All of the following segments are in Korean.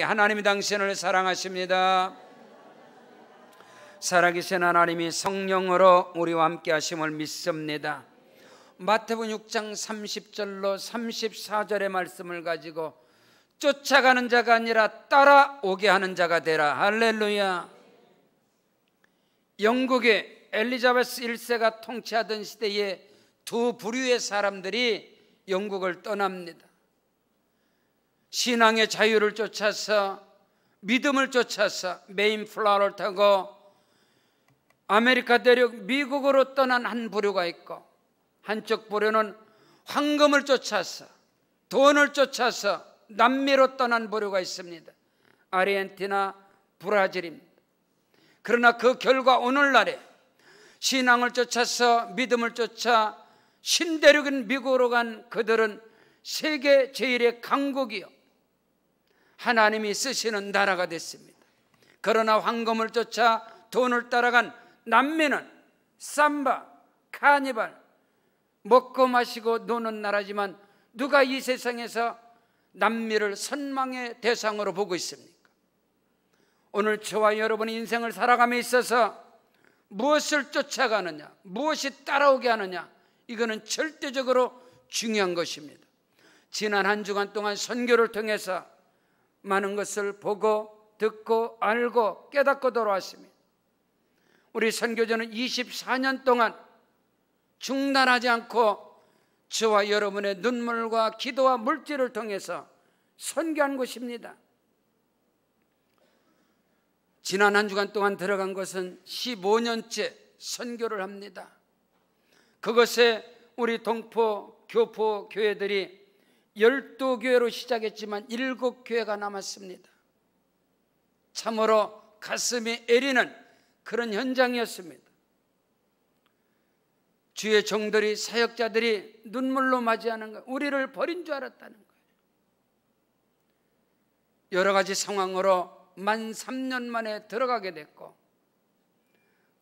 하나님이 당신을 사랑하십니다. 살아계신 하나님이 성령으로 우리와 함께 하심을 믿습니다. 마태복음 6장 30절로 34절의 말씀을 가지고 쫓아가는 자가 아니라 따라오게 하는 자가 되라. 할렐루야. 영국의 엘리자베스 1세가 통치하던 시대에 두 부류의 사람들이 영국을 떠납니다. 신앙의 자유를 쫓아서, 믿음을 쫓아서 메인플라워를 타고 아메리카 대륙 미국으로 떠난 한 부류가 있고, 한쪽 부류는 황금을 쫓아서, 돈을 쫓아서 남미로 떠난 부류가 있습니다. 아르헨티나, 브라질입니다. 그러나 그 결과 오늘날에 신앙을 쫓아서, 믿음을 쫓아 신대륙인 미국으로 간 그들은 세계 제일의 강국이요, 하나님이 쓰시는 나라가 됐습니다. 그러나 황금을 쫓아 돈을 따라간 남미는 삼바, 카니발, 먹고 마시고 노는 나라지만 누가 이 세상에서 남미를 선망의 대상으로 보고 있습니까? 오늘 저와 여러분의 인생을 살아감에 있어서 무엇을 쫓아가느냐, 무엇이 따라오게 하느냐, 이거는 절대적으로 중요한 것입니다. 지난 한 주간 동안 선교를 통해서 많은 것을 보고 듣고 알고 깨닫고 돌아왔습니다. 우리 선교전은 24년 동안 중단하지 않고 저와 여러분의 눈물과 기도와 물질을 통해서 선교한 것입니다. 지난 한 주간 동안 들어간 것은 15년째 선교를 합니다. 그것에 우리 동포, 교포 교회들이 12교회로 시작했지만 7교회가 남았습니다. 참으로 가슴이 애리는 그런 현장이었습니다. 주의 종들이, 사역자들이 눈물로 맞이하는 거예요. 우리를 버린 줄 알았다는 거예요. 여러 가지 상황으로 만 3년 만에 들어가게 됐고,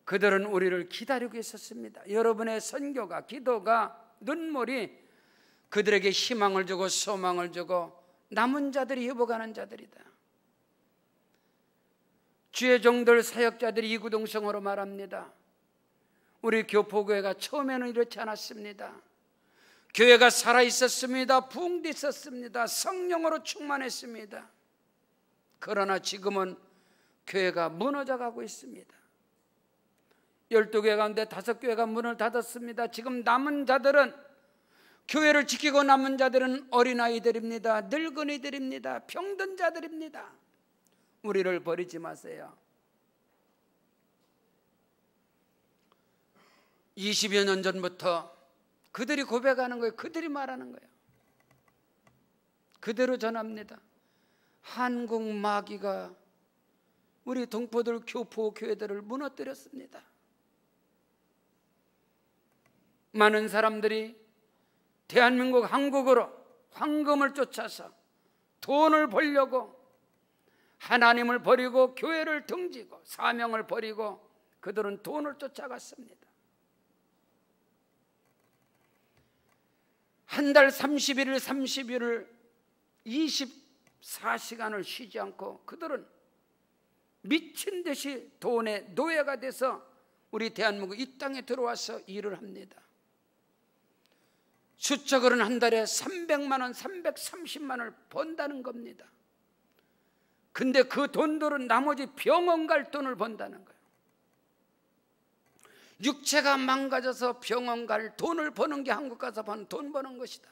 그들은 우리를 기다리고 있었습니다. 여러분의 선교가, 기도가, 눈물이 그들에게 희망을 주고 소망을 주고 남은 자들이 회복하는 자들이다. 주의 종들, 사역자들이 이구동성으로 말합니다. 우리 교포교회가 처음에는 이렇지 않았습니다. 교회가 살아있었습니다. 부흥도 있었습니다. 성령으로 충만했습니다. 그러나 지금은 교회가 무너져가고 있습니다. 12교회 가운데 5교회가 문을 닫았습니다. 지금 남은 자들은, 교회를 지키고 남은 자들은 어린아이들입니다. 늙은이들입니다. 병든 자들입니다. 우리를 버리지 마세요. 20여 년 전부터 그들이 고백하는 거예요. 그들이 말하는 거예요. 그대로 전합니다. 한국 마귀가 우리 동포들, 교포 교회들을 무너뜨렸습니다. 많은 사람들이 대한민국, 한국으로 황금을 쫓아서 돈을 벌려고 하나님을 버리고 교회를 등지고 사명을 버리고 그들은 돈을 쫓아갔습니다. 한 달 31일, 30일을 24시간을 쉬지 않고 그들은 미친 듯이 돈의 노예가 돼서 우리 대한민국 이 땅에 들어와서 일을 합니다. 수적으로는 한 달에 300만 원, 330만 원을 번다는 겁니다. 근데 그 돈들은 나머지 병원 갈 돈을 번다는 거예요. 육체가 망가져서 병원 갈 돈을 버는 게 한국 가서 돈 버는 것이다.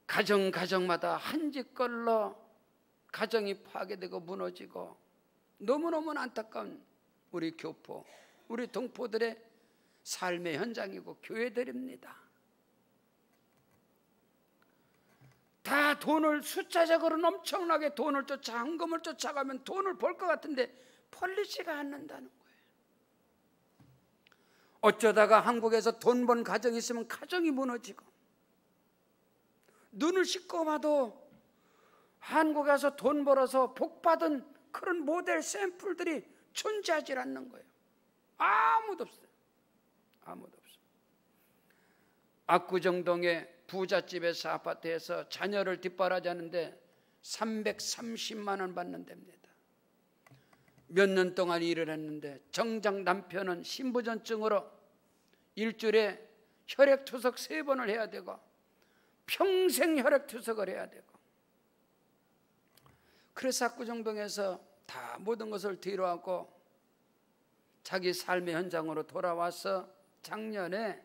가정마다 한 집걸로 가정이 파괴되고 무너지고 너무너무 안타까운 우리 교포, 우리 동포들의 삶의 현장이고 교회들입니다. 다 돈을, 숫자적으로는 엄청나게 돈을 쫓아, 황금을 쫓아가면 돈을 벌 것 같은데 벌리지가 않는다는 거예요. 어쩌다가 한국에서 돈 번 가정이 있으면 가정이 무너지고, 눈을 씻고 봐도 한국에서 돈 벌어서 복받은 그런 모델 샘플들이 존재하지 않는 거예요. 아무도 없어요. 아무도 없어요. 압구정동의 부잣집에서, 아파트에서 자녀를 뒷바라지하는데 330만 원 받는답니다. 몇 년 동안 일을 했는데 정작 남편은 신부전증으로 일주일에 혈액투석 3번을 해야 되고 평생 혈액투석을 해야 되고, 그래서 압구정동에서 다 모든 것을 뒤로하고 자기 삶의 현장으로 돌아와서 작년에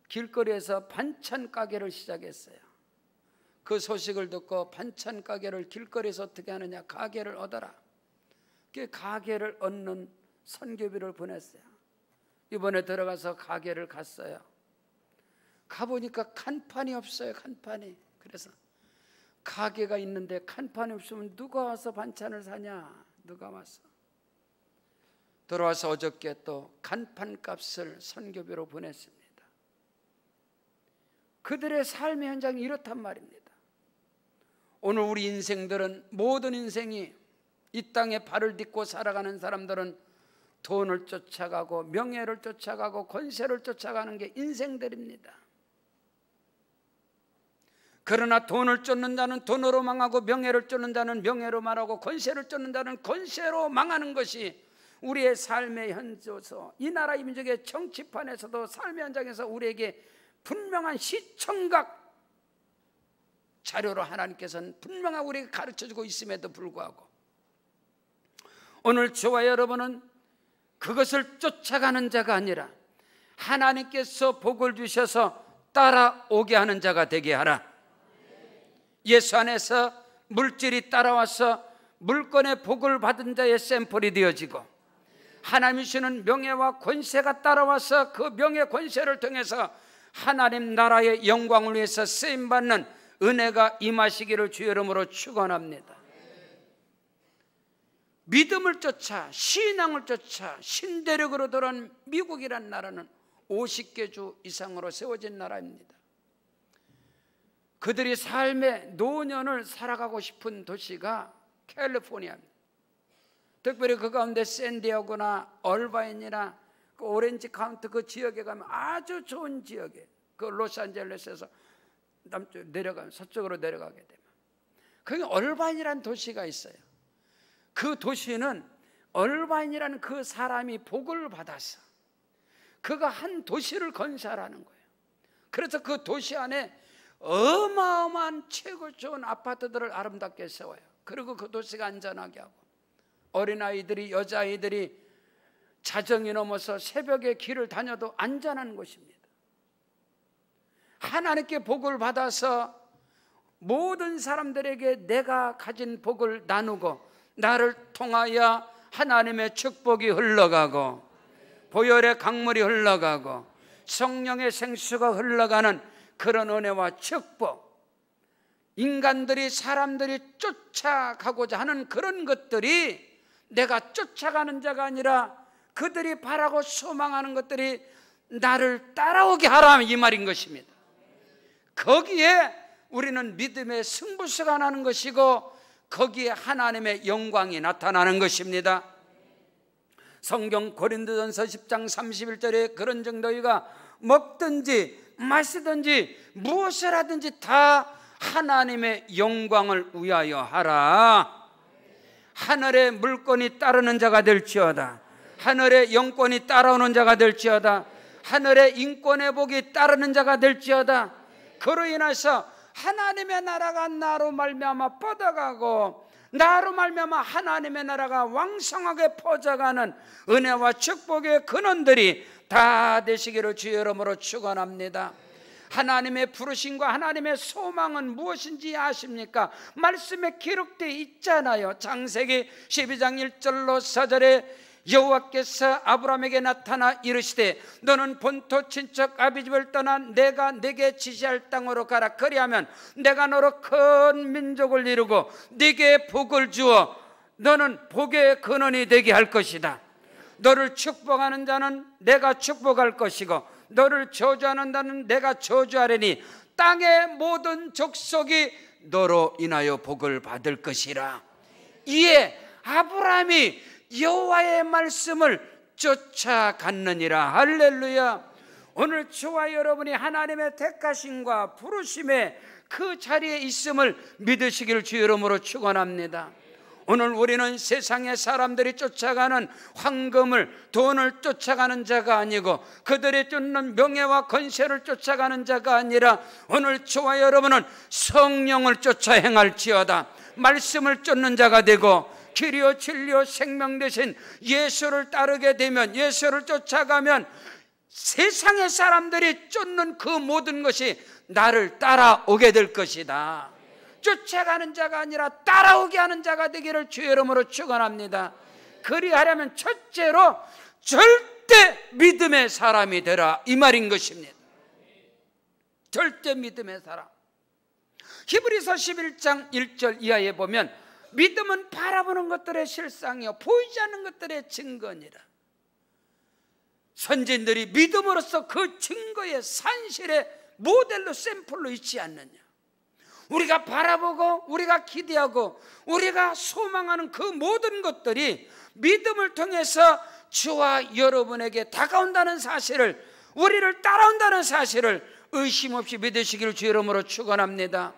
길거리에서 반찬 가게를 시작했어요. 그 소식을 듣고 반찬 가게를 길거리에서 어떻게 하느냐, 가게를 얻어라. 그 가게를 얻는 선교비를 보냈어요. 이번에 들어가서 가게를 갔어요. 가보니까 간판이 없어요. 간판이. 그래서 가게가 있는데 간판이 없으면 누가 와서 반찬을 사냐, 누가 와서. 들어와서 어저께 또 간판 값을 선교비로 보냈습니다. 그들의 삶의 현장이 이렇단 말입니다. 오늘 우리 인생들은, 모든 인생이 이 땅에 발을 딛고 살아가는 사람들은 돈을 쫓아가고 명예를 쫓아가고 권세를 쫓아가는 게 인생들입니다. 그러나 돈을 쫓는 자는 돈으로 망하고 명예를 쫓는 자는 명예로 망하고 권세를 쫓는 자는 권세로 망하는 것이 우리의 삶의 현저서, 이 나라 이 민족의 정치판에서도 삶의 현장에서 우리에게 분명한 시청각 자료로 하나님께서는 분명하게 우리에게 가르쳐주고 있음에도 불구하고 오늘 저와 여러분은 그것을 쫓아가는 자가 아니라 하나님께서 복을 주셔서 따라오게 하는 자가 되게 하라. 예수 안에서 물질이 따라와서 물건의 복을 받은 자의 샘플이 되어지고, 하나님이 주시는 명예와 권세가 따라와서 그 명예 권세를 통해서 하나님 나라의 영광을 위해서 쓰임받는 은혜가 임하시기를 주의 이름으로 축원합니다. 믿음을 쫓아 신앙을 쫓아 신대륙으로 돌아온 미국이란 나라는 50개 주 이상으로 세워진 나라입니다. 그들이 삶의 노년을 살아가고 싶은 도시가 캘리포니아입니다. 특별히 그 가운데 샌디에고나 얼바인이나 그 오렌지 카운티 그 지역에 가면 아주 좋은 지역에, 그 로스앤젤레스에서 남쪽 내려가면 서쪽으로 내려가게 되면 거기 얼바인이라는 도시가 있어요. 그 도시는 얼바인이라는 그 사람이 복을 받아서 그가 한 도시를 건설하는 거예요. 그래서 그 도시 안에 어마어마한 최고 좋은 아파트들을 아름답게 세워요. 그리고 그 도시가 안전하게 하고, 어린아이들이, 여자아이들이 자정이 넘어서 새벽에 길을 다녀도 안전한 곳입니다. 하나님께 복을 받아서 모든 사람들에게 내가 가진 복을 나누고 나를 통하여 하나님의 축복이 흘러가고 보혈의 강물이 흘러가고 성령의 생수가 흘러가는 그런 은혜와 축복, 인간들이, 사람들이 쫓아가고자 하는 그런 것들이 내가 쫓아가는 자가 아니라 그들이 바라고 소망하는 것들이 나를 따라오게 하라, 이 말인 것입니다. 거기에 우리는 믿음의 승부수가 나는 것이고 거기에 하나님의 영광이 나타나는 것입니다. 성경 고린도전서 10장 31절에 그런즉 너희가 먹든지 마시든지 무엇을 하든지 다 하나님의 영광을 위하여 하라. 하늘의 물건이 따르는 자가 될지어다. 하늘의 영권이 따라오는 자가 될지어다. 하늘의 인권의 복이 따르는 자가 될지어다. 그로 인해서 하나님의 나라가 나로 말미암아 뻗어가고 나로 말미암아 하나님의 나라가 왕성하게 퍼져가는 은혜와 축복의 근원들이 다 되시기를 주의 이름으로 축원합니다. 하나님의 부르심과 하나님의 소망은 무엇인지 아십니까? 말씀에 기록되어 있잖아요. 창세기 12장 1절로 4절에 여호와께서 아브라함에게 나타나 이르시되 너는 본토 친척 아비집을 떠나 내가 네게 지시할 땅으로 가라. 그리하면 내가 너로 큰 민족을 이루고 네게 복을 주어 너는 복의 근원이 되게 할 것이다. 너를 축복하는 자는 내가 축복할 것이고 너를 저주하는 자는 내가 저주하리니 땅의 모든 족속이 너로 인하여 복을 받을 것이라. 이에 아브라함이 여호와의 말씀을 쫓아갔느니라. 할렐루야. 오늘 저와 여러분이 하나님의 택하심과 부르심에 그 자리에 있음을 믿으시기를 주 이름으로 축원합니다. 오늘 우리는 세상의 사람들이 쫓아가는 황금을, 돈을 쫓아가는 자가 아니고 그들이 쫓는 명예와 권세를 쫓아가는 자가 아니라 오늘 저와 여러분은 성령을 쫓아 행할지어다. 말씀을 쫓는 자가 되고 길이요 진리요 생명 되신 예수를 따르게 되면, 예수를 쫓아가면 세상의 사람들이 쫓는 그 모든 것이 나를 따라오게 될 것이다. 쫓아가는 자가 아니라 따라오게 하는 자가 되기를 주의 이름으로 축원합니다. 그리하려면 첫째로 절대 믿음의 사람이 되라, 이 말인 것입니다. 절대 믿음의 사람. 히브리서 11장 1절 이하에 보면 믿음은 바라보는 것들의 실상이요 보이지 않는 것들의 증거니라. 선진들이 믿음으로써 그 증거의 산실의 모델로, 샘플로 있지 않느냐. 우리가 바라보고 우리가 기대하고 우리가 소망하는 그 모든 것들이 믿음을 통해서 저와 여러분에게 다가온다는 사실을, 우리를 따라온다는 사실을 의심 없이 믿으시기를 주 이름으로 축원합니다.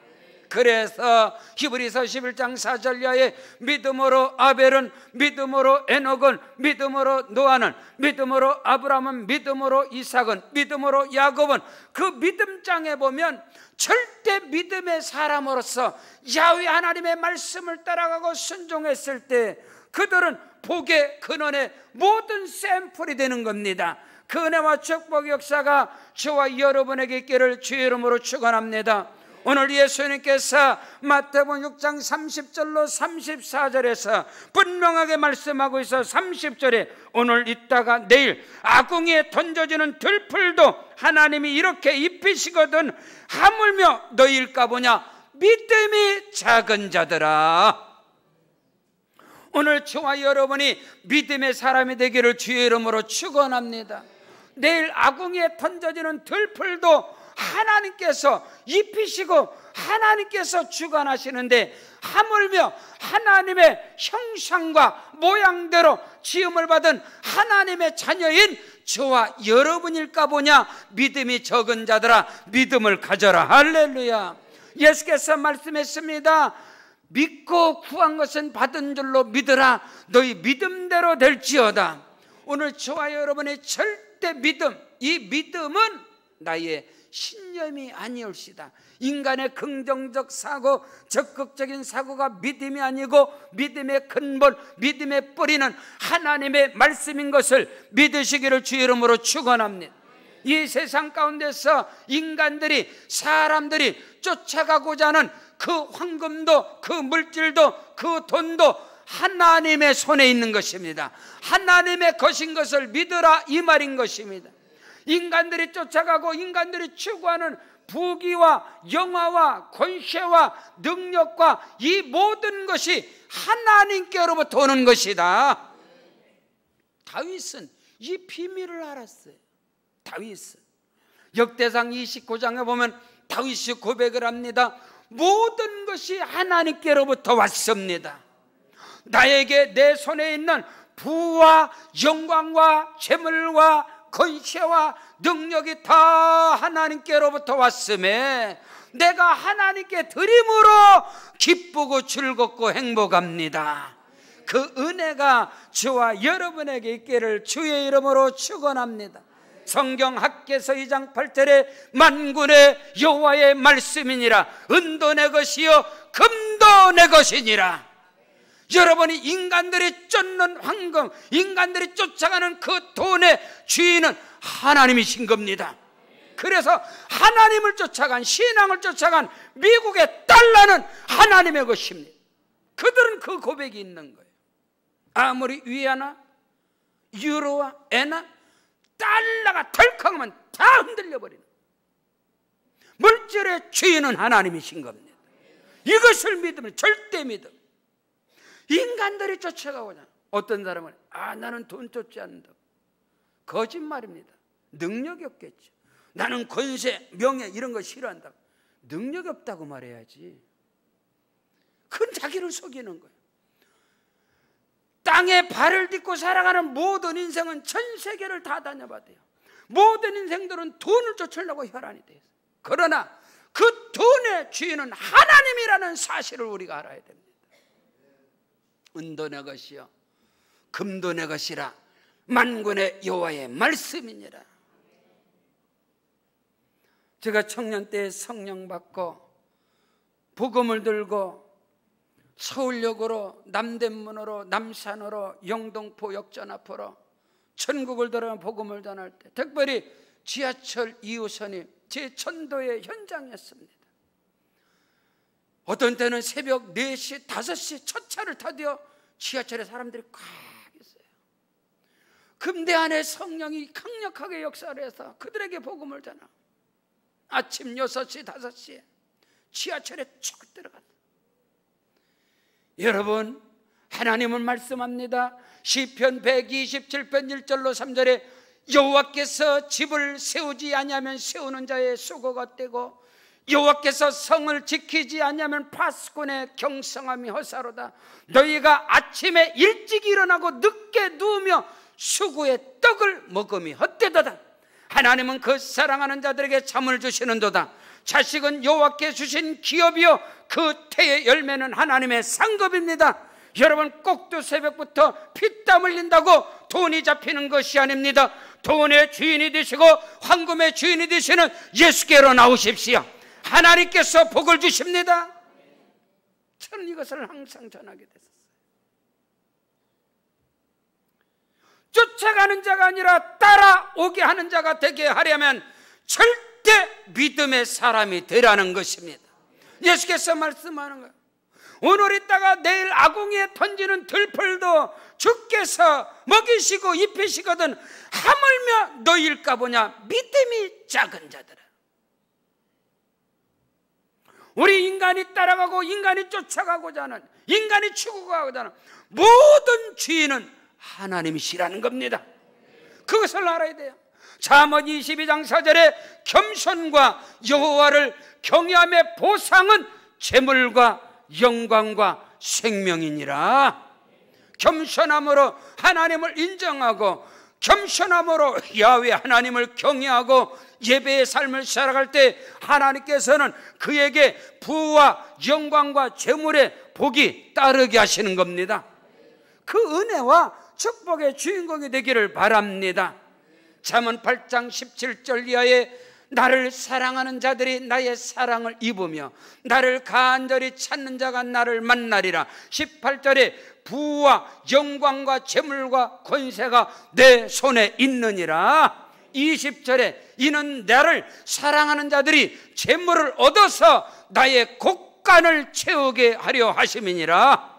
그래서 히브리서 11장 4절 이하에 믿음으로 아벨은, 믿음으로 에녹은, 믿음으로 노아는, 믿음으로 아브라함은, 믿음으로 이삭은, 믿음으로 야곱은, 그 믿음장에 보면 절대 믿음의 사람으로서 야훼 하나님의 말씀을 따라가고 순종했을 때 그들은 복의 근원의 모든 샘플이 되는 겁니다. 그 은혜와 축복의 역사가 저와 여러분에게 있기를 주의 이름으로 축원합니다. 오늘 예수님께서 마태복음 6장 30절로 34절에서 분명하게 말씀하고 있어 30절에 오늘 있다가 내일 아궁이에 던져지는 들풀도 하나님이 이렇게 입히시거든 하물며 너희일까 보냐 믿음이 작은 자들아. 오늘 저와 여러분이 믿음의 사람이 되기를 주의 이름으로 축원합니다. 내일 아궁이에 던져지는 들풀도 하나님께서 입히시고 하나님께서 주관하시는데 하물며 하나님의 형상과 모양대로 지음을 받은 하나님의 자녀인 저와 여러분일까 보냐 믿음이 적은 자들아 믿음을 가져라. 할렐루야. 예수께서 말씀했습니다. 믿고 구한 것은 받은 줄로 믿으라. 너희 믿음대로 될지어다. 오늘 저와 여러분의 절대 믿음, 이 믿음은 나의 신념이 아니올시다. 인간의 긍정적 사고, 적극적인 사고가 믿음이 아니고 믿음의 근본, 믿음의 뿌리는 하나님의 말씀인 것을 믿으시기를 주 이름으로 축원합니다. 이 세상 가운데서 인간들이, 사람들이 쫓아가고자 하는 그 황금도, 그 물질도, 그 돈도 하나님의 손에 있는 것입니다. 하나님의 것인 것을 믿으라, 이 말인 것입니다. 인간들이 쫓아가고 인간들이 추구하는 부귀와 영화와 권세와 능력과 이 모든 것이 하나님께로부터 오는 것이다. 다윗은 이 비밀을 알았어요. 다윗은 역대상 29장에 보면 다윗이 고백을 합니다. 모든 것이 하나님께로부터 왔습니다. 나에게 내 손에 있는 부와 영광과 재물과 권세와 능력이 다 하나님께로부터 왔음에 내가 하나님께 드림으로 기쁘고 즐겁고 행복합니다. 그 은혜가 저와 여러분에게 있기를 주의 이름으로 축원합니다. 성경 학개서 2장 8절에 만군의 여호와의 말씀이니라 은도 내 것이요 금도 내 것이니라. 여러분이 인간들이 쫓는 황금, 인간들이 쫓아가는 그 돈의 주인은 하나님이신 겁니다. 그래서 하나님을 쫓아간, 신앙을 쫓아간 미국의 달러는 하나님의 것입니다. 그들은 그 고백이 있는 거예요. 아무리 위안화, 유로와 엔화, 달러가 덜컹하면 다 흔들려버리는, 물질의 주인은 하나님이신 겁니다. 이것을 믿으면 절대 믿음. 인간들이 쫓아가고자, 어떤 사람은 나는 돈 쫓지 않는다. 거짓말입니다. 능력이 없겠죠. 나는 권세, 명예 이런 거 싫어한다. 능력이 없다고 말해야지. 그건 자기를 속이는 거예요. 땅에 발을 딛고 살아가는 모든 인생은 전 세계를 다 다녀봐도요, 모든 인생들은 돈을 쫓으려고 혈안이 돼 있어요. 그러나 그 돈의 주인은 하나님이라는 사실을 우리가 알아야 됩니다. 은도 내 것이요 금도 내 것이라 만군의 여호와의 말씀이니라. 제가 청년 때 성령 받고 복음을 들고 서울역으로 남대문으로 남산으로 영동포 역전 앞으로 천국을 들어 복음을 전할 때 특별히 지하철 2호선이 제 전도의 현장이었습니다. 어떤 때는 새벽 4시, 5시 첫 차를 타디어 지하철에 사람들이 꽉 있어요. 금대 안에 성령이 강력하게 역사를 해서 그들에게 복음을 전하. 아침 6시, 5시에 지하철에 쭉 들어갔어요. 여러분, 하나님은 말씀합니다. 시편 127편 1절로 3절에 여호와께서 집을 세우지 아니하면 세우는 자의 수고가 떼고 여호와께서 성을 지키지 아니하면 파수꾼의 경성함이 허사로다. 너희가 아침에 일찍 일어나고 늦게 누우며 수구의 떡을 먹음이 헛되도다. 하나님은 그 사랑하는 자들에게 잠을 주시는도다. 자식은 여호와께 주신 기업이요 그 태의 열매는 하나님의 상급입니다. 여러분, 꼭두 새벽부터 피땀 흘린다고 돈이 잡히는 것이 아닙니다. 돈의 주인이 되시고 황금의 주인이 되시는 예수께로 나오십시오. 하나님께서 복을 주십니다. 저는 이것을 항상 전하게 됐었어요. 쫓아가는 자가 아니라 따라오게 하는 자가 되게 하려면 절대 믿음의 사람이 되라는 것입니다. 예수께서 말씀하는 거예요. 오늘 있다가 내일 아궁이에 던지는 들풀도 주께서 먹이시고 입히시거든 하물며 너희일까 보냐. 믿음이 작은 자들아. 우리 인간이 따라가고 인간이 쫓아가고자 하는, 인간이 추구하고자 하는 모든 주인은 하나님이시라는 겁니다. 그것을 알아야 돼요. 잠언 22장 4절에 겸손과 여호와를 경외함의 보상은 재물과 영광과 생명이니라. 겸손함으로 하나님을 인정하고 겸손함으로 야훼 하나님을 경외하고 예배의 삶을 살아갈 때 하나님께서는 그에게 부와 영광과 재물의 복이 따르게 하시는 겁니다. 그 은혜와 축복의 주인공이 되기를 바랍니다. 잠언 8장 17절 이하에 나를 사랑하는 자들이 나의 사랑을 입으며 나를 간절히 찾는 자가 나를 만나리라. 18절에 부와 영광과 재물과 권세가 내 손에 있느니라. 20절에 이는 나를 사랑하는 자들이 재물을 얻어서 나의 곡간을 채우게 하려 하심이니라.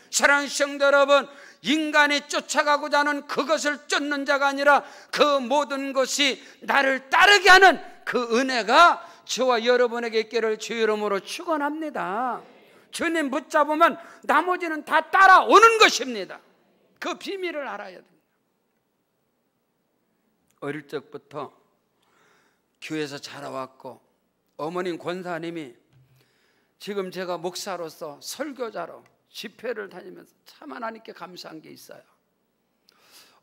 사랑하는 성도 여러분, 인간이 쫓아가고자 하는 그것을 쫓는 자가 아니라 그 모든 것이 나를 따르게 하는 그 은혜가 저와 여러분에게 있기를 주 이름으로 축원합니다. 주님 붙잡으면 나머지는 다 따라오는 것입니다. 그 비밀을 알아야 됩니다. 어릴 적부터 교회에서 자라왔고 어머님 권사님이 지금 제가 목사로서 설교자로 집회를 다니면서 참 하나님께 감사한 게 있어요.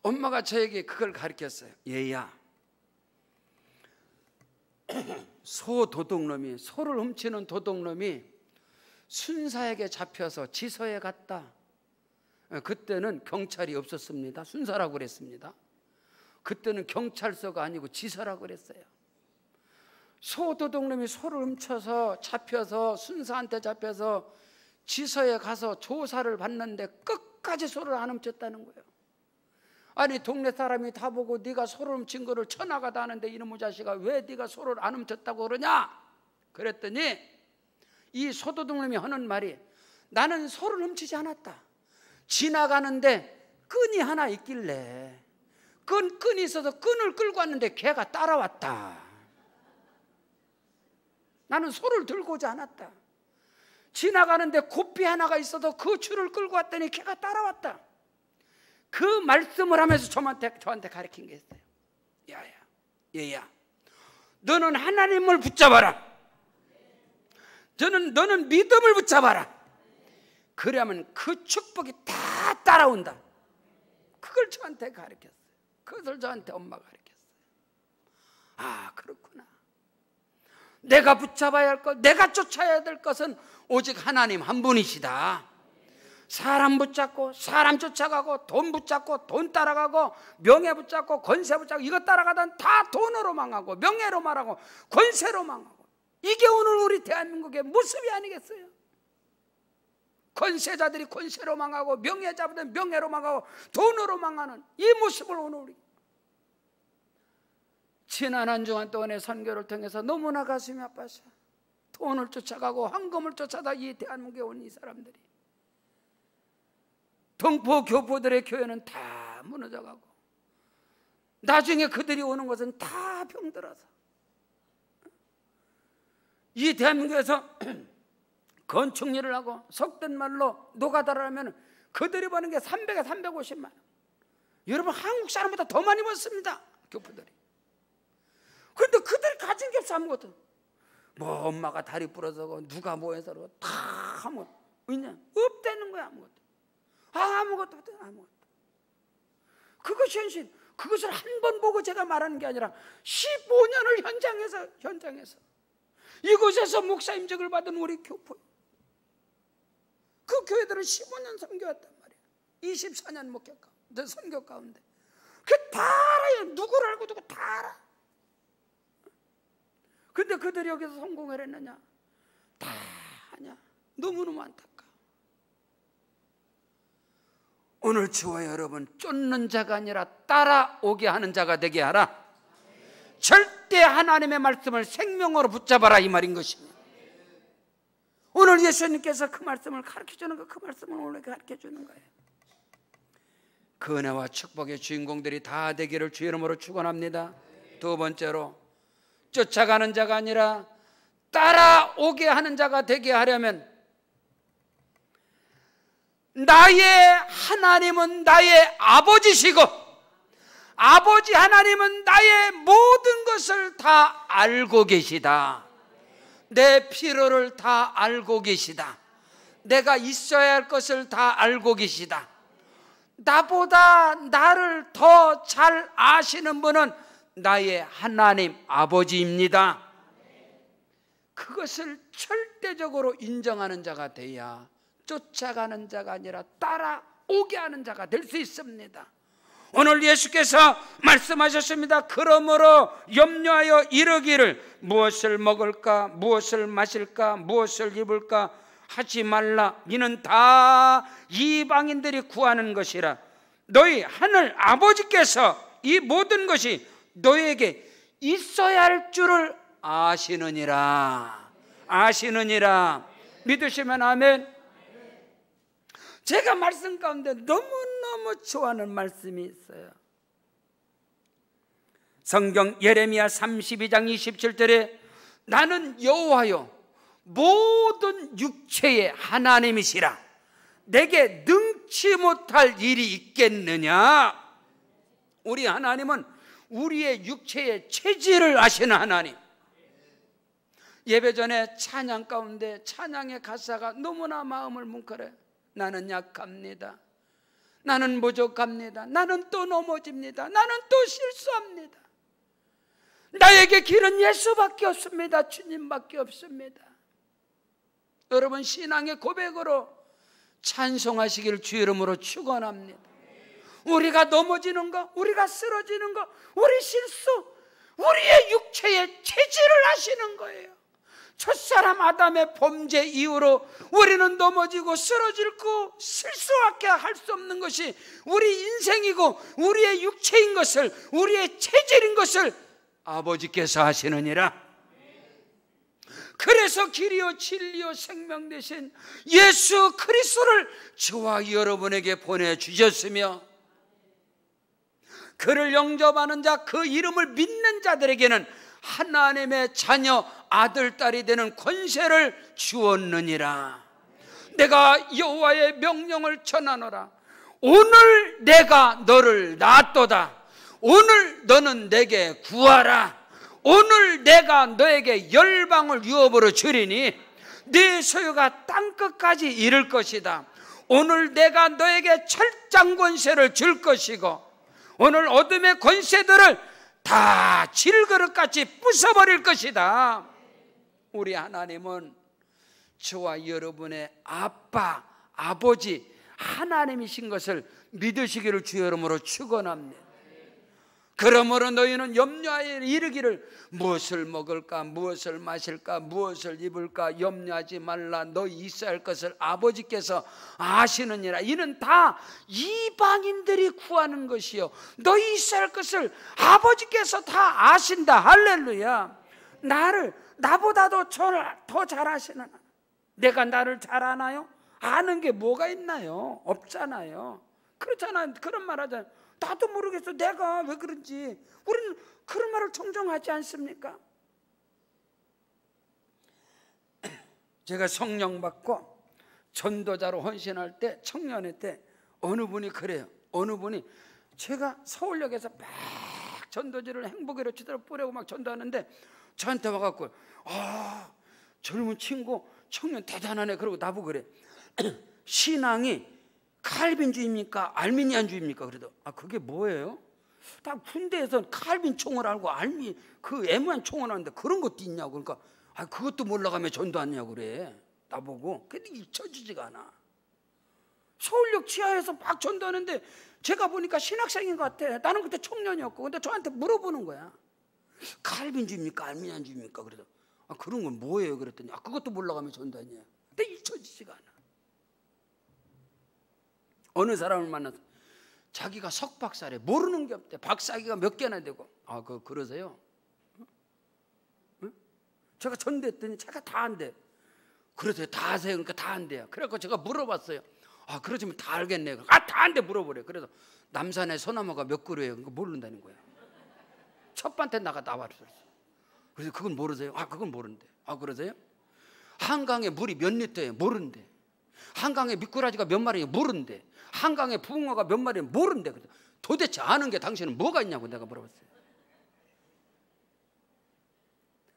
엄마가 저에게 그걸 가르쳤어요. 얘야, 도둑놈이, 소를 훔치는 도둑놈이 순사에게 잡혀서 지서에 갔다. 그때는 경찰이 없었습니다. 순사라고 그랬습니다. 그때는 경찰서가 아니고 지서라고 그랬어요. 도둑놈이 소를 훔쳐서 잡혀서 순사한테 잡혀서 지서에 가서 조사를 받는데 끝까지 소를 안 훔쳤다는 거예요. 아니, 동네 사람이 다 보고 네가 소를 훔친 거를 쳐나가다 하는데 이놈의 자식아 왜 네가 소를 안 훔쳤다고 그러냐? 그랬더니 이 소도둑놈이 하는 말이 나는 소를 훔치지 않았다. 지나가는데 끈이 하나 있길래 끈이 있어서 끈을 끌고 왔는데 걔가 따라왔다. 나는 소를 들고 오지 않았다. 지나가는데 고삐 하나가 있어도 그 줄을 끌고 왔더니 걔가 따라왔다. 그 말씀을 하면서 저한테 가르친 게 있어요. 야야, 얘야, 너는 하나님을 붙잡아라. 너는 믿음을 붙잡아라. 그러면 그 축복이 다 따라온다. 그걸 저한테 가르쳤어요. 그것을 저한테 엄마가 가르쳤어요. 아, 그렇구나. 내가 붙잡아야 할 것, 내가 쫓아야 될 것은 오직 하나님 한 분이시다. 사람 붙잡고 사람 쫓아가고 돈 붙잡고 돈 따라가고 명예 붙잡고 권세 붙잡고 이거 따라가다 다 돈으로 망하고 명예로 망하고 권세로 망하고, 이게 오늘 우리 대한민국의 모습이 아니겠어요? 권세자들이 권세로 망하고 명예자들은 명예로 망하고 돈으로 망하는 이 모습을 오늘 우리 지난 한 주간 동안의 선교를 통해서 너무나 가슴이 아팠어요. 돈을 쫓아가고 황금을 쫓아다 이 대한민국에 온 이 사람들이, 동포 교포들의 교회는 다 무너져가고 나중에 그들이 오는 것은 다 병들어서 이 대한민국에서 건축 일을 하고 속된 말로 노가다를 하면 그들이 버는 게 300에 350만 원. 여러분, 한국 사람보다 더 많이 벌습니다, 교포들이. 그런데 그들이 가진 게 없어, 아무것도. 뭐 엄마가 다리 부러져서 누가 뭐 해서 다 하면 왜냐? 없다는 거야, 아무것도. 아무것도 없다, 아무것도. 그것이 현실. 그것을 한 번 보고 제가 말하는 게 아니라 15년을 현장에서 이곳에서 목사임직을 받은 우리 교포, 그 교회들은 15년 선교했단 말이야. 24년 목회 가운데, 선교 가운데. 그게 다 알아요. 누구를 알고 누구 다 알아. 근데 그들이 여기서 성공을 했느냐? 다 하냐? 너무너무 안타까워. 오늘 저와 여러분, 쫓는 자가 아니라 따라오게 하는 자가 되게 하라. 절대 하나님의 말씀을 생명으로 붙잡아라, 이 말인 것입니다. 오늘 예수님께서 그 말씀을 가르쳐주는 거, 그 말씀을 오늘 가르쳐주는 거예요. 그 은혜와 축복의 주인공들이 다 되기를 주의 이름으로 축원합니다. 두 번째로, 쫓아가는 자가 아니라 따라오게 하는 자가 되게 하려면 나의 하나님은 나의 아버지시고 아버지 하나님은 나의 모든 것을 다 알고 계시다. 내 필요를 다 알고 계시다. 내가 있어야 할 것을 다 알고 계시다. 나보다 나를 더 잘 아시는 분은 나의 하나님 아버지입니다. 그것을 절대적으로 인정하는 자가 돼야 쫓아가는 자가 아니라 따라오게 하는 자가 될 수 있습니다. 오늘 예수께서 말씀하셨습니다. 그러므로 염려하여 이르기를 무엇을 먹을까, 무엇을 마실까, 무엇을 입을까 하지 말라. 이는 다 이방인들이 구하는 것이라. 너희 하늘 아버지께서 이 모든 것이 너희에게 있어야 할 줄을 아시느니라. 믿으시면 아멘. 제가 말씀 가운데 너무너무 좋아하는 말씀이 있어요. 성경 예레미야 32장 27절에 나는 여호와여 모든 육체의 하나님이시라. 내게 능치 못할 일이 있겠느냐. 우리 하나님은 우리의 육체의 체질을 아시는 하나님. 예배 전에 찬양 가운데 찬양의 가사가 너무나 마음을 뭉클해. 나는 약합니다. 나는 부족합니다. 나는 또 넘어집니다. 나는 또 실수합니다. 나에게 길은 예수밖에 없습니다. 주님밖에 없습니다. 여러분, 신앙의 고백으로 찬송하시기를 주의 이름으로 축원합니다. 우리가 넘어지는 거, 우리가 쓰러지는 거, 우리 실수, 우리의 육체의 체질을 아시는 거예요. 첫사람 아담의 범죄 이후로 우리는 넘어지고 쓰러지고 실수밖에 할 수 없는 것이 우리 인생이고 우리의 육체인 것을, 우리의 체질인 것을 아버지께서 하시느니라. 그래서 길이요 진리요 생명 되신 예수 그리스도를 저와 여러분에게 보내주셨으며, 그를 영접하는 자, 그 이름을 믿는 자들에게는 하나님의 자녀, 아들, 딸이 되는 권세를 주었느니라. 내가 여호와의 명령을 전하노라. 오늘 내가 너를 낳았도다. 오늘 너는 내게 구하라. 오늘 내가 너에게 열방을 유업으로 주리니 네 소유가 땅끝까지 이를 것이다. 오늘 내가 너에게 철장 권세를 줄 것이고 오늘 어둠의 권세들을 다 질그릇같이 부숴버릴 것이다. 우리 하나님은 저와 여러분의 아빠, 아버지 하나님이신 것을 믿으시기를 주의 이름으로 축원합니다. 그러므로 너희는 염려하여 이르기를 무엇을 먹을까, 무엇을 마실까, 무엇을 입을까 염려하지 말라. 너희 있어야 할 것을 아버지께서 아시느니라. 이는 다 이방인들이 구하는 것이요, 너희 있어야 할 것을 아버지께서 다 아신다. 할렐루야. 나보다도 더 잘 아시는, 내가 나를 잘 아나요? 아는 게 뭐가 있나요? 없잖아요. 그렇잖아요. 그런 말 하잖아요. 나도 모르겠어. 내가 왜 그런지. 우리는 그런 말을 종종 하지 않습니까? 제가 성령 받고 전도자로 헌신할 때, 청년회 때 어느 분이 그래요. 어느 분이 제가 서울역에서 막 전도지를 행복으로 치도록 뿌리고 막 전도하는데 저한테 와갖고 젊은 친구 청년 대단하네. 그러고 나보고 그래. 신앙이 칼빈주의입니까? 알미니안주의입니까? 그래도 그게 뭐예요? 다 군대에서 칼빈 총을 알고 그 애무한 총을 하는데 그런 것도 있냐고. 그러니까 그것도 몰라가며 전도하냐고 그래. 나보고. 근데 잊혀지지가 않아. 서울역 지하에서 막 전도하는데 제가 보니까 신학생인 것 같아. 나는 그때 청년이었고. 근데 저한테 물어보는 거야. 칼빈주의입니까? 알미니안주의입니까? 그래서 그런 건 뭐예요? 그랬더니 그것도 몰라가며 전도하냐. 근데 잊혀지지가 않아. 어느 사람을 만나서 자기가 석박사래. 모르는 게 없대. 박사기가 몇 개나 되고. 그러세요? 응? 제가 전도했더니 제가 다 한대. 그러세요? 다 아세요? 그러니까 다 한대요. 그래서 제가 물어봤어요. 그러시면 다 알겠네요. 다 한대 물어보래. 그래서 남산에 소나무가 몇 그루예요? 그거 모른다는 거야. 첫 번째 나와버렸어. 그래서 그건 모르세요? 그건 모른대. 그러세요? 한강에 물이 몇 리터예요? 모른대. 한강에 미꾸라지가 몇 마리예요? 모른대. 한강에 붕어가 몇 마리예요? 모른대. 도대체 아는 게 당신은 뭐가 있냐고 내가 물어봤어요.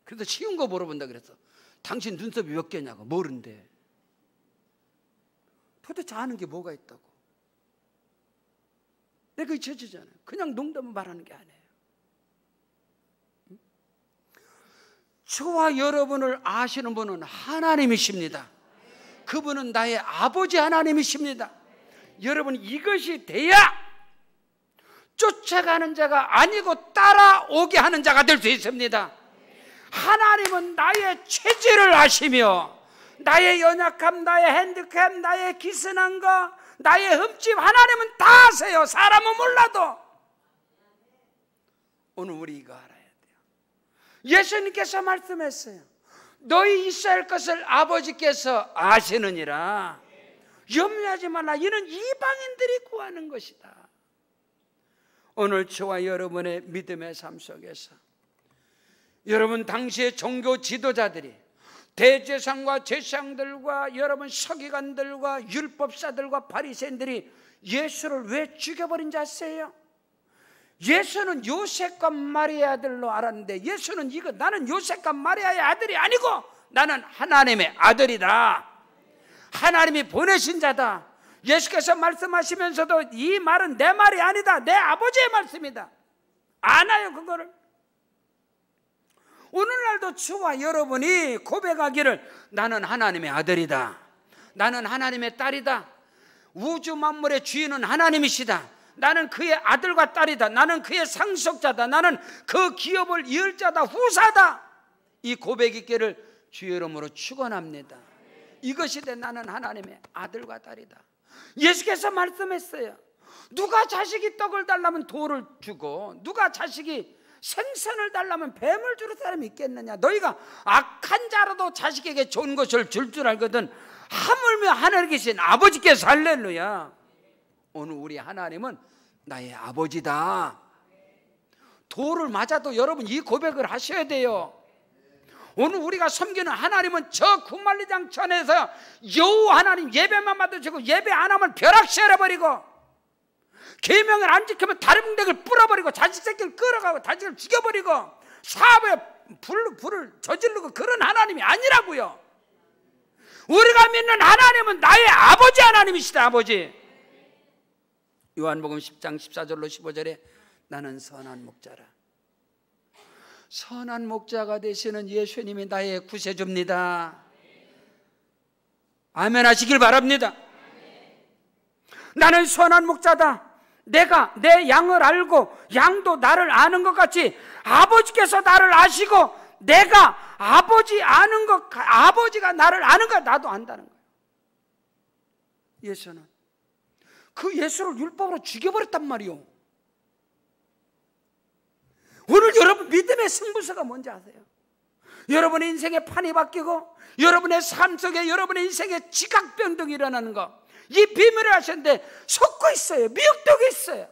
그래서 쉬운 거 물어본다 그랬어. 당신 눈썹이 몇 개냐고. 모른대. 도대체 아는 게 뭐가 있다고. 내가 잊혀지잖아요. 그냥 농담을 말하는 게 아니에요. 저와 여러분을 아시는 분은 하나님이십니다. 그분은 나의 아버지 하나님이십니다. 여러분, 이것이 돼야 쫓아가는 자가 아니고 따라오게 하는 자가 될 수 있습니다. 하나님은 나의 체질을 아시며 나의 연약함, 나의 핸디캡, 나의 기스난 거, 나의 흠집, 하나님은 다 아세요. 사람은 몰라도. 오늘 우리 이거 알아야 돼요. 예수님께서 말씀했어요. 너희 있어야 할 것을 아버지께서 아시느니라. 염려하지 말라. 이는 이방인들이 구하는 것이다. 오늘 저와 여러분의 믿음의 삶 속에서 여러분 당시의 종교 지도자들이 대제사장과 제사장들과 여러분 서기관들과 율법사들과 바리새인들이 예수를 왜 죽여버린지 아세요? 예수는 요셉과 마리아의 아들로 알았는데 예수는 나는 요셉과 마리아의 아들이 아니고 나는 하나님의 아들이다. 하나님이 보내신 자다. 예수께서 말씀하시면서도 이 말은 내 말이 아니다. 내 아버지의 말씀이다. 아나요 그거를? 오늘날도 저와 여러분이 고백하기를 나는 하나님의 아들이다. 나는 하나님의 딸이다. 우주 만물의 주인은 하나님이시다. 나는 그의 아들과 딸이다. 나는 그의 상속자다. 나는 그 기업을 이을 자다. 후사다. 이 고백 있기를 주의 이름으로 축원합니다. 이것이 돼 나는 하나님의 아들과 딸이다. 예수께서 말씀했어요. 누가 자식이 떡을 달라면 돌을 주고 누가 자식이 생선을 달라면 뱀을 주는 사람이 있겠느냐. 너희가 악한 자라도 자식에게 좋은 것을 줄 줄 알거든 하물며 하늘에 계신 아버지께서. 할렐루야. 오늘 우리 하나님은 나의 아버지다. 돌을 맞아도 여러분 이 고백을 하셔야 돼요. 오늘 우리가 섬기는 하나님은 저 구말리장 천에서 여호 하나님 예배만 받으시고 예배 안 하면 벼락시해버리고 계명을 안 지키면 다른 덱을 뿌려버리고 자식 새끼를 끌어가고 자식을 죽여버리고 사업에 불을 저지르고 그런 하나님이 아니라고요. 우리가 믿는 하나님은 나의 아버지 하나님이시다. 아버지. 요한복음 10장 14절로 15절에 나는 선한 목자라. 선한 목자가 되시는 예수님이 나의 구세주입니다. 아멘 하시길 바랍니다. 나는 선한 목자다. 내가 내 양을 알고 양도 나를 아는 것 같이 아버지께서 나를 아시고 내가 아버지가 나를 아는 것 나도 안다는 거예요. 예수는 그 예수를 율법으로 죽여버렸단 말이요. 오늘 여러분 믿음의 승부수가 뭔지 아세요? 여러분의 인생의 판이 바뀌고 여러분의 삶 속에 여러분의 인생의 지각변동이 일어나는 거, 이 비밀을 아셨는데 속고 있어요. 미혹되고 있어요.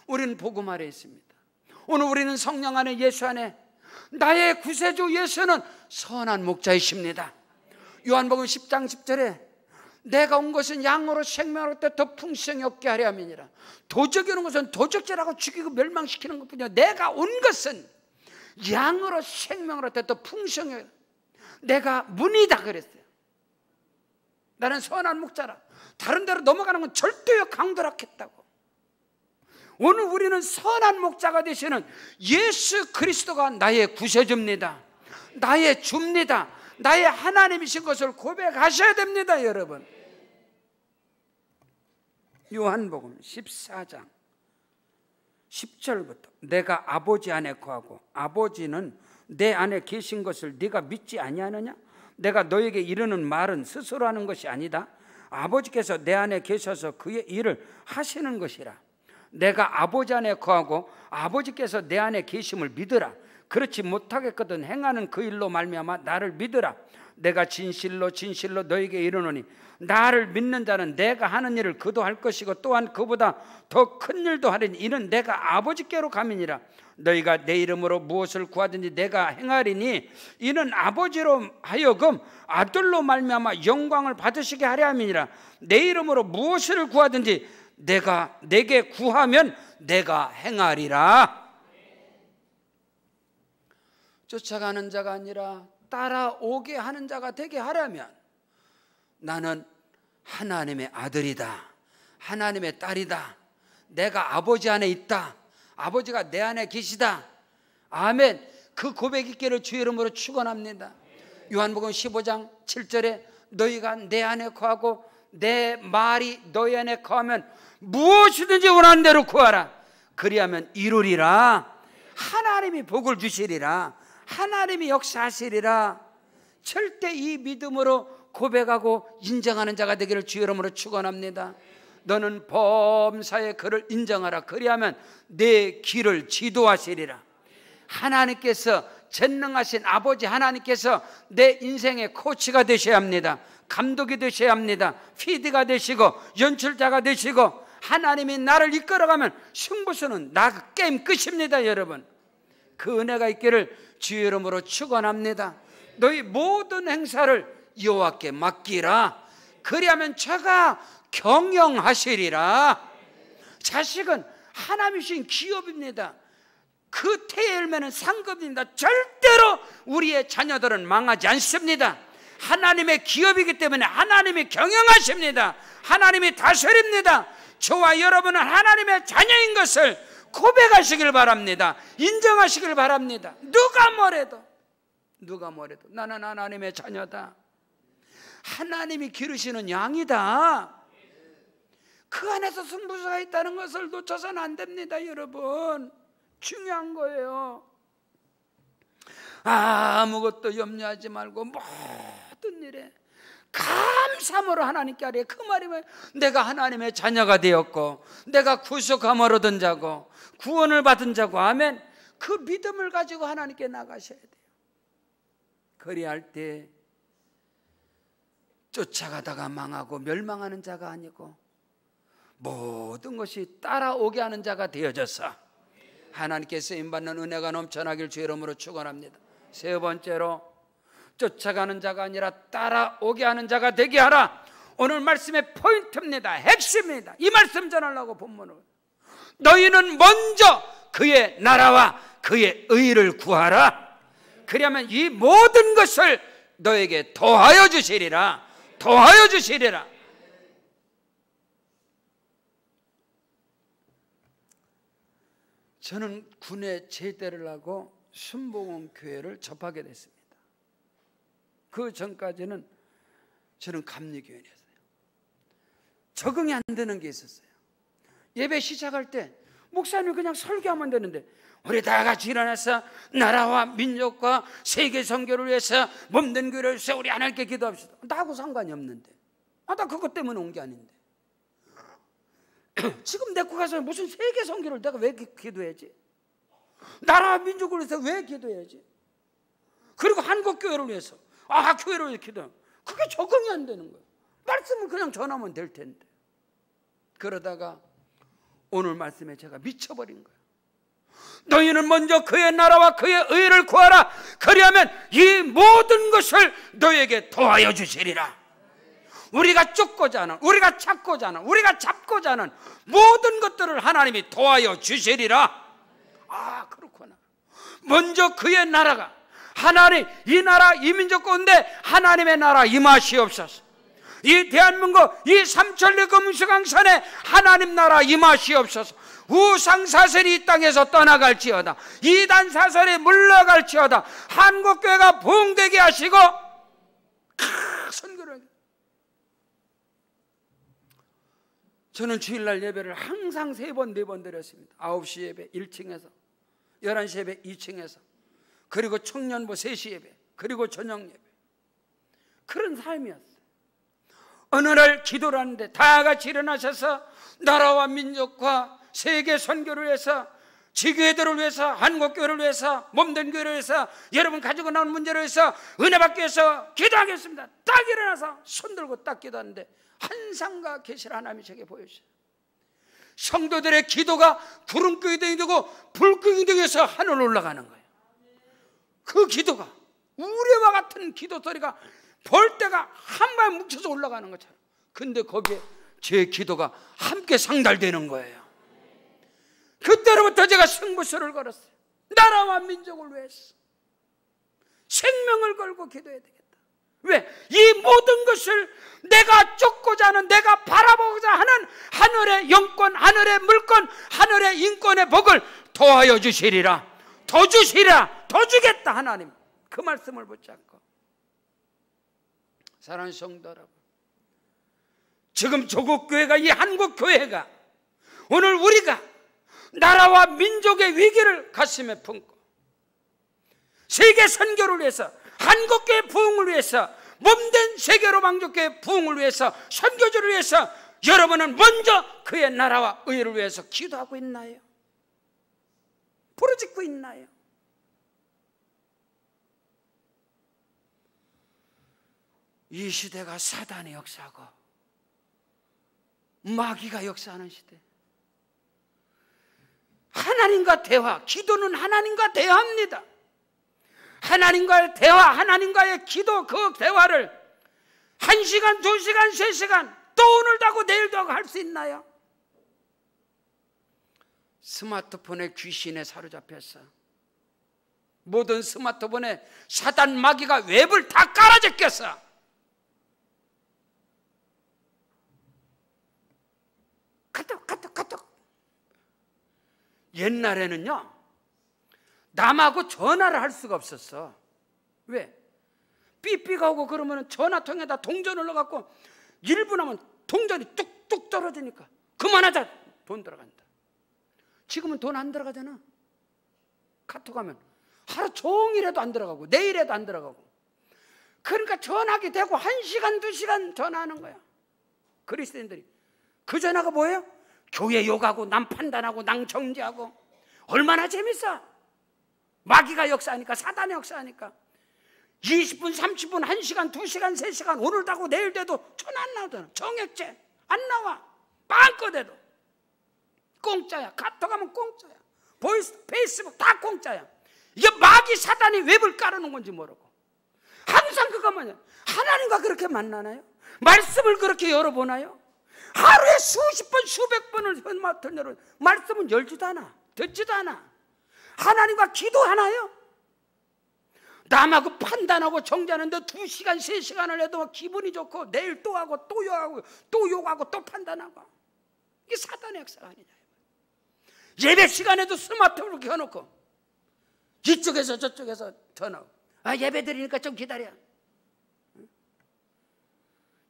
우리는 복음 아래에 있습니다. 오늘 우리는 성령 안에 예수 안에 나의 구세주 예수는 선한 목자이십니다. 요한복음 10장 10절에 내가 온 것은 양으로 생명을 얻되 더 풍성히 얻게 하려 함이니라. 도적이 오는 것은 도적질하고 죽이고 멸망시키는 것뿐이야. 내가 온 것은 양으로 생명을 얻되 더 풍성히, 내가 문이다 그랬어요. 나는 선한 목자라. 다른 데로 넘어가는 건 절대요 강도락했다고. 오늘 우리는 선한 목자가 되시는 예수 그리스도가 나의 구세주입니다. 나의 주입니다. 나의 하나님이신 것을 고백하셔야 됩니다, 여러분. 요한복음 14장 10절부터 내가 아버지 안에 거하고 아버지는 내 안에 계신 것을 네가 믿지 아니하느냐? 내가 너에게 이르는 말은 스스로 하는 것이 아니다. 아버지께서 내 안에 계셔서 그의 일을 하시는 것이라. 내가 아버지 안에 거하고 아버지께서 내 안에 계심을 믿으라. 그렇지 못하겠거든 행하는 그 일로 말미암아 나를 믿으라. 내가 진실로 진실로 너에게 이르노니 나를 믿는 자는 내가 하는 일을 그도 할 것이고 또한 그보다 더 큰 일도 하리니 이는 내가 아버지께로 감이니라. 너희가 내 이름으로 무엇을 구하든지 내가 행하리니 이는 아버지로 하여금 아들로 말미암아 영광을 받으시게 하려 함이니라. 내 이름으로 무엇을 구하든지 내가 내게 구하면 내가 행하리라. 쫓아가는 자가 아니라 따라오게 하는 자가 되게 하려면 나는 하나님의 아들이다, 하나님의 딸이다, 내가 아버지 안에 있다, 아버지가 내 안에 계시다. 아멘. 그 고백 있기를 주의 이름으로 축원합니다. 요한복음 15장 7절에 너희가 내 안에 거하고 내 말이 너희 안에 거하면 무엇이든지 원하는 대로 구하라. 그리하면 이루리라. 하나님이 복을 주시리라. 하나님이 역사하시리라. 절대 이 믿음으로 고백하고 인정하는 자가 되기를 주의 이름으로 축원합니다. 너는 범사의 그를 인정하라. 그리하면 내 길을 지도하시리라. 하나님께서 전능하신 아버지 하나님께서 내 인생의 코치가 되셔야 합니다. 감독이 되셔야 합니다. PD가 되시고 연출자가 되시고 하나님이 나를 이끌어가면 승부수는 나 게임 끝입니다, 여러분. 그 은혜가 있기를 주의 이름으로 축원합니다. 너희 모든 행사를 여호와께 맡기라. 그리하면 저가 경영하시리라. 자식은 하나님이신 기업입니다. 그 태의 열매는 상급입니다. 절대로 우리의 자녀들은 망하지 않습니다. 하나님의 기업이기 때문에 하나님이 경영하십니다. 하나님이 다스립니다. 저와 여러분은 하나님의 자녀인 것을 고백하시길 바랍니다. 인정하시길 바랍니다. 누가 뭐래도 나는 하나님의 자녀다. 하나님이 기르시는 양이다. 그 안에서 승부수가 있다는 것을 놓쳐서는 안 됩니다, 여러분. 중요한 거예요. 아무것도 염려하지 말고 모든 일에 감사함으로 하나님께 아뢰. 그 말이 뭐예요? 내가 하나님의 자녀가 되었고 내가 구속함을 얻은 자고 구원을 받은 자고. 아멘. 그 믿음을 가지고 하나님께 나가셔야 돼요. 그리할 때 쫓아가다가 망하고 멸망하는 자가 아니고 모든 것이 따라오게 하는 자가 되어져서 하나님께 쓰임받는 은혜가 넘쳐나길 주의 이름으로 축원합니다. 세 번째로 쫓아가는 자가 아니라 따라오게 하는 자가 되게 하라. 오늘 말씀의 포인트입니다. 핵심입니다. 이 말씀 전하려고 본문을. 너희는 먼저 그의 나라와 그의 의를 구하라. 그러면 이 모든 것을 너에게 더하여 주시리라. 더하여 주시리라. 저는 군에 제대를 하고 순복음 교회를 접하게 됐습니다. 그 전까지는 저는 감리교회였어요. 적응이 안 되는 게 있었어요. 예배 시작할 때 목사님 그냥 설교하면 되는데 우리 다 같이 일어나서 나라와 민족과 세계 선교를 위해서 몸된 교회를 위해서 우리 하나님께 기도합시다. 나하고 상관이 없는데, 나 그것 때문에 온 게 아닌데 지금 데리고 가서 무슨 세계 선교를 내가 왜 기도해야지? 나라와 민족을 위해서 왜 기도해야지? 그리고 한국 교회를 위해서 교회를 위해서 기도하면 그게 적응이 안 되는 거예요. 말씀을 그냥 전하면 될 텐데. 그러다가 오늘 말씀에 제가 미쳐버린 거예요. 너희는 먼저 그의 나라와 그의 의를 구하라. 그리하면 이 모든 것을 너에게 더하여 주시리라. 우리가 쫓고자 하는, 우리가 찾고자 하는, 우리가 잡고자 하는 모든 것들을 하나님이 도와여 주시리라. 그렇구나. 먼저 그의 나라가, 하나님, 이 나라 이 민족 가운데 하나님의 나라 임하시옵소서. 이 대한민국 이 삼천리 금수강산에 하나님 나라 임하시옵소서. 우상사설이 이 땅에서 떠나갈지어다. 이단사설이 물러갈지어다. 한국교회가 부흥되게 하시고 선교를. 저는 주일날 예배를 항상 3번 4번 드렸습니다. 9시 예배 1층에서, 11시 예배 2층에서, 그리고 청년부 3시 예배, 그리고 저녁 예배. 그런 삶이었어요. 어느 날 기도를 하는데 다 같이 일어나셔서 나라와 민족과 세계 선교를 위해서, 지교회들을 위해서, 한국교회를 위해서, 몸된 교회를 위해서, 여러분 가지고 나온 문제를 위해서 은혜 받기 위해서 기도하겠습니다. 딱 일어나서 손 들고 딱 기도하는데 환상과 계시를 하나님이 제게 보여주셔요. 성도들의 기도가 구름끈이 되고 불끈이 되어서 하늘로 올라가는 거예요. 그 기도가 우레와 같은 기도 소리가 볼때가 한 방에 뭉쳐서 올라가는 것처럼. 근데 거기에 제 기도가 함께 상달되는 거예요. 그때로부터 제가 승부수를 걸었어요. 나라와 민족을 위해서 생명을 걸고 기도해야 되겠다. 왜? 이 모든 것을 내가 쫓고자 하는, 내가 바라보고자 하는 하늘의 영권, 하늘의 물권, 하늘의 인권의 복을 도와여 주시리라. 더 주시리라. 더 주겠다. 하나님 그 말씀을 붙잡고. 사랑하는 성도 여러분, 지금 조국교회가, 이 한국교회가, 오늘 우리가 나라와 민족의 위기를 가슴에 품고 세계 선교를 위해서, 한국교회 부흥을 위해서, 몸된 세계로 왕족교회 부흥을 위해서, 선교주를 위해서 여러분은 먼저 그의 나라와 의를 위해서 기도하고 있나요? 부르짖고 있나요? 이 시대가 사단의 역사고 마귀가 역사하는 시대. 하나님과 대화, 기도는 하나님과 대화합니다. 하나님과의 대화, 하나님과의 기도, 그 대화를 1시간, 2시간, 3시간 또 오늘도 하고 내일도 하고 할 수 있나요? 스마트폰에 귀신에 사로잡혔어. 모든 스마트폰에 사단 마귀가 웹을 다 깔아제꼈어. 카톡. 옛날에는요, 남하고 전화를 할 수가 없었어. 왜? 삐삐가 오고 그러면 전화통에다 동전을 넣어갖고 1분 하면 동전이 뚝뚝 떨어지니까 그만하자, 돈 들어간다. 지금은 돈 안 들어가잖아. 카톡 하면 하루 종일에도 안 들어가고 내일에도 안 들어가고. 그러니까 전화기 대고 1시간, 2시간 전화하는 거야. 그리스도인들이. 그 전화가 뭐예요? 교회 욕하고 남 판단하고 남 정죄하고. 얼마나 재밌어. 마귀가 역사하니까, 사단의 역사하니까 20분, 30분, 1시간, 2시간, 3시간 오늘도 하고 내일도 해도 전화 안 나오잖아. 정액제 안 나와. 마음껏 해도 공짜야. 카톡 하면 공짜야. 보이스, 페이스북 다 공짜야. 이게 마귀 사단이 웹을 깔아놓은 건지 모르고 항상 그거 뭐냐, 하나님과 그렇게 만나나요? 말씀을 그렇게 열어보나요? 하루에 수십 번, 수백 번을 현마트를 열어 말씀은 열지도 않아, 듣지도 않아. 하나님과 기도하나요? 남하고 판단하고 정죄하는데 2시간, 3시간을 해도 기분이 좋고 내일 또 하고 또 욕하고 또 판단하고. 이게 사단의 역사가 아니냐. 예배 시간에도 스마트폰을 켜놓고 이쪽에서 저쪽에서 전화, 예배 드리니까 좀 기다려.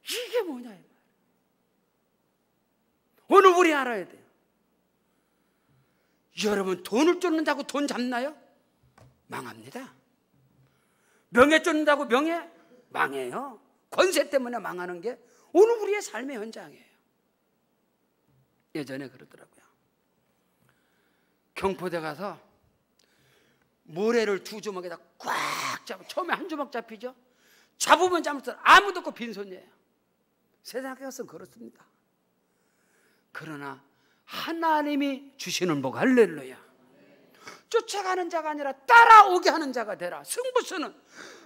이게 뭐냐. 오늘 우리 알아야 돼요. 여러분, 돈을 쫓는다고 돈 잡나요? 망합니다. 명예 쫓는다고 명예? 망해요. 권세 때문에 망하는 게 오늘 우리의 삶의 현장이에요. 예전에 그러더라고요. 경포대 가서 모래를 2주먹에다 꽉 잡아. 처음에 한 주먹 잡히죠. 잡으면 아무도 없고 빈손이에요. 세상에 가서는 그렇습니다. 그러나 하나님이 주시는 복, 할렐루야. 쫓아가는 자가 아니라 따라오게 하는 자가 되라. 승부수는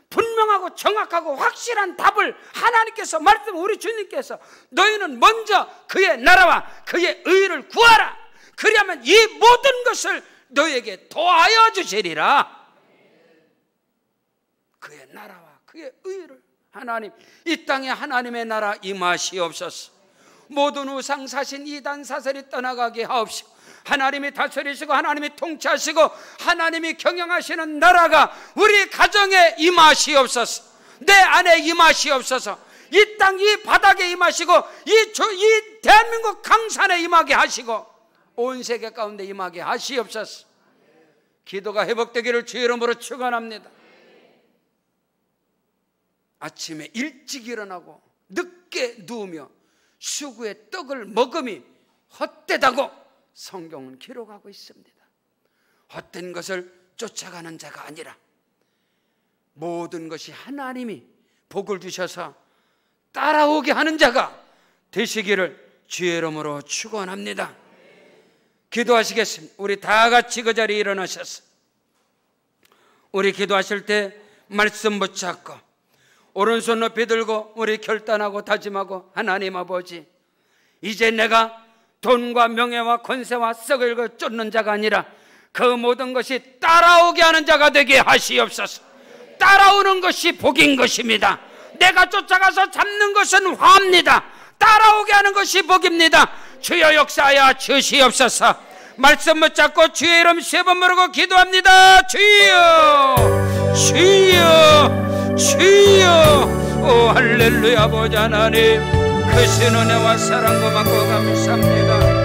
분명하고 정확하고 확실한 답을 하나님께서 말씀, 우리 주님께서 너희는 먼저 그의 나라와 그의 의를 구하라. 그리하면 이 모든 것을 너희에게 더하여 주시리라. 그의 나라와 그의 의를, 하나님, 이 땅에 하나님의 나라 임하시옵소서. 모든 우상 사신 이단 사설이 떠나가게 하옵시고, 하나님이 다스리시고 하나님이 통치하시고 하나님이 경영하시는 나라가 우리 가정에 임하시옵소서. 내 안에 임하시옵소서. 이 땅, 이 바닥에 임하시고 이 대한민국 강산에 임하게 하시고 온 세계 가운데 임하게 하시옵소서. 기도가 회복되기를 주의 이름으로 축원합니다. 아침에 일찍 일어나고 늦게 누우며 수구의 떡을 먹음이 헛되다고 성경은 기록하고 있습니다. 헛된 것을 쫓아가는 자가 아니라 모든 것이 하나님이 복을 주셔서 따라오게 하는 자가 되시기를 주의 이름으로 축원합니다. 기도하시겠습니다. 우리 다 같이 그 자리에 일어나셔서 우리 기도하실 때 말씀 붙잡고 오른손 높이 들고 우리 결단하고 다짐하고, 하나님 아버지, 이제 내가 돈과 명예와 권세와 썩을 것 쫓는 자가 아니라 그 모든 것이 따라오게 하는 자가 되게 하시옵소서. 따라오는 것이 복인 것입니다. 내가 쫓아가서 잡는 것은 화입니다. 따라오게 하는 것이 복입니다. 주여 역사하여 주시옵소서. 말씀 붙잡고 주의 이름 3번 부르고 기도합니다. 주여, 주여, 주여. 오 할렐루야. 아버지 하나님, 크신 은혜와 사랑 고맙고 감사합니다.